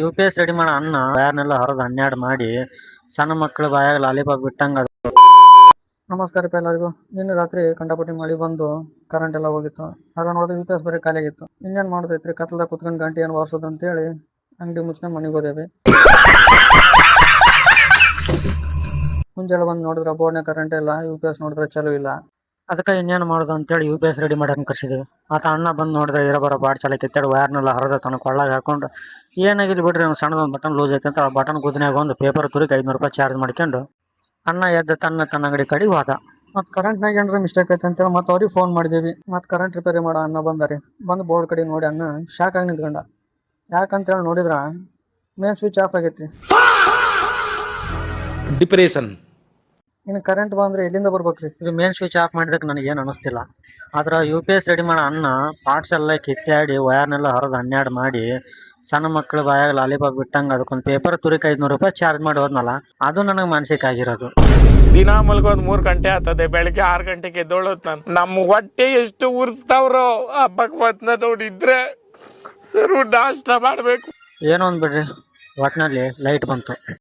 UPS ready ಮಾಡೋ ಅನ್ನ ವಯರ್ನೆಲ್ಲ ಹರಿದು ಹನ್ನೆರಡು ಮಾಡಿ ಸಣ್ಣ ಮಕ್ಕಳು ಬಾಯಾಗ ಲಾಲಿಪಾಪ್ ಬಿಟ್ಟಂಗ ಅದು. ನಮಸ್ಕಾರ ಎಲ್ಲರಿಗೂ. ನಿನ್ನೆ ರಾತ್ರಿ ಕಂಡಪಟ್ಟಿ ಮಳಿ ಬಂದು ಕರೆಂಟ್ ಎಲ್ಲ ಹೋಗಿತ್ತು. ಆಗ ನೋಡಿದ್ರೆ UPS ಬರೀ ಖಾಲಿ ಆಗಿತ್ತು. ಇನ್ನೇನ್ ಮಾಡೋದೈತ್ರಿ, ಕತ್ಲದಾಗ ಕುತ್ಕೊಂಡು ಗಂಟೆ ಏನು ವಾರ್ಸೋದು ಅಂತೇಳಿ ಅಂಗಡಿ ಮುಚ್ಕೊಂಡು ಮನೆಗೆ ಹೋದೇವಿ. ಮುಂಜಾನೆ ಬಂದು ನೋಡಿದ್ರೆ ಬೋರ್ಡ್ನ ಕರೆಂಟ್ ಇಲ್ಲ, UPS ನೋಡಿದ್ರೆ ಚಲೋ ಇಲ್ಲ. ಅದಕ್ಕೆ ಇನ್ನೇನು ಮಾಡೋದು ಅಂತೇಳಿ UPS ರೆಡಿ ಮಾಡಕ್ಕೆ ಕರ್ಸಿದ್ವಿ. ಆತ ಅಣ್ಣ ಬಂದು ನೋಡಿದ್ರೆ ಇರೋ ಬಾಡ್ ಚಾಲ ಕಿತ್ತಾಡಿ ವಯರ್ನೆಲ್ಲ ಹರಿದ ತನ್ನ ಕೊಳ್ಳಾಗ ಹಾಕೊಂಡು ಏನಾಗಿದ್ದು ಬಿಡ್ರಿ, ಅವ್ನು ಸಣ್ಣದೊಂದು ಬಟನ್ ಲೂಸ್ ಐತೆ ಅಂತ ಆ ಬಟನ್ ಗುದ್ನ್ಯಾಗ ಒಂದು ಪೇಪರ್ ತುರಿಕ್ 500 ರೂಪಾಯಿ ಚಾರ್ಜ್ ಮಾಡ್ಕೊಂಡು ಅಣ್ಣ ಎದ್ದ ತನ್ನ ಅಂಗಡಿ ಕಡೆಗೆ ಹೋದ. ಮತ್ತು ಕರೆಂಟ್ನಾಗ ಏನಾರ ಮಿಸ್ಟೇಕ್ ಐತೆ ಅಂತೇಳಿ ಮತ್ತೆ ಅವ್ರಿಗೆ ಫೋನ್ ಮಾಡಿದೇವಿ. ಮತ್ತು ಕರೆಂಟ್ ರಿಪೇರಿ ಮಾಡೋ ಅಣ್ಣ ಬಂದಾರಿ. ಬಂದು ಬೋರ್ಡ್ ಕಡೆ ನೋಡಿ ಅಣ್ಣ ಶಾಕ್ ಆಗಿ ನಿಂತ್ಕೊಂಡ. ಯಾಕಂತೇಳಿ ನೋಡಿದ್ರ ಮೇನ್ ಸ್ವಿಚ್ ಆಫ್ ಆಗೈತಿ. ಡಿಪ್ರೆಷನ್. ಇನ್ನು ಕರೆಂಟ್ ಬಂದ್ರೆ ಎಲ್ಲಿಂದ ಬರ್ಬೇಕ್ರಿ? ಇದು ಮೇನ್ ಸ್ವಿಚ್ ಆಫ್ ಮಾಡಿದಕ್ಕೆ ನನಗೇನು ಅನಿಸ್ತಿಲ್ಲ. ಆದ್ರೆ UPS ರೆಡಿ ಮಾಡೋ ಅಣ್ಣ ಪಾರ್ಟ್ಸ್ ಎಲ್ಲ ಕಿತ್ತಾಡಿ ವಯರ್ನೆಲ್ಲ ಹರಿದು ಹನ್ನೆರಡು ಮಾಡಿ ಸಣ್ಣ ಮಕ್ಕಳು ಬಾಯಾಗ ಲಾಲಿಪಾಪ್ ಬಿಟ್ಟಂಗೆ ಅದಕ್ಕೊಂದು ಪೇಪರ್ ತುರಿಕ್ 500 ರೂಪಾಯಿ ಚಾರ್ಜ್ ಮಾಡಿ ಹೋದ್ನಲ್ಲ, ಅದು ನನಗೆ ಮಾನಸಿಕ ಆಗಿರೋದು. ದಿನ ಮಲ್ಗೋದ್ 3 ಗಂಟೆ ಆಗ್ತದೆ, ಬೆಳಗ್ಗೆ 6 ಗಂಟೆಗೆ ಎದ್ದೋಳತ್ ನಾನು. ನಮ್ಮ ಹೊಟ್ಟೆ ಎಷ್ಟು ಉರ್ಸ್ತಾವ್ರೋ ಆ ಭಗವತ್ನ ನೋಡಿದ್ರೆ ಸರು ನಾಷ್ಟ ಮಾಡ್ಬೇಕು. ಏನೋ ಒಂದು ಬಿಡ್ರಿ, ಒಟ್ಟಿನಲ್ಲಿ ಲೈಟ್ ಬಂತು.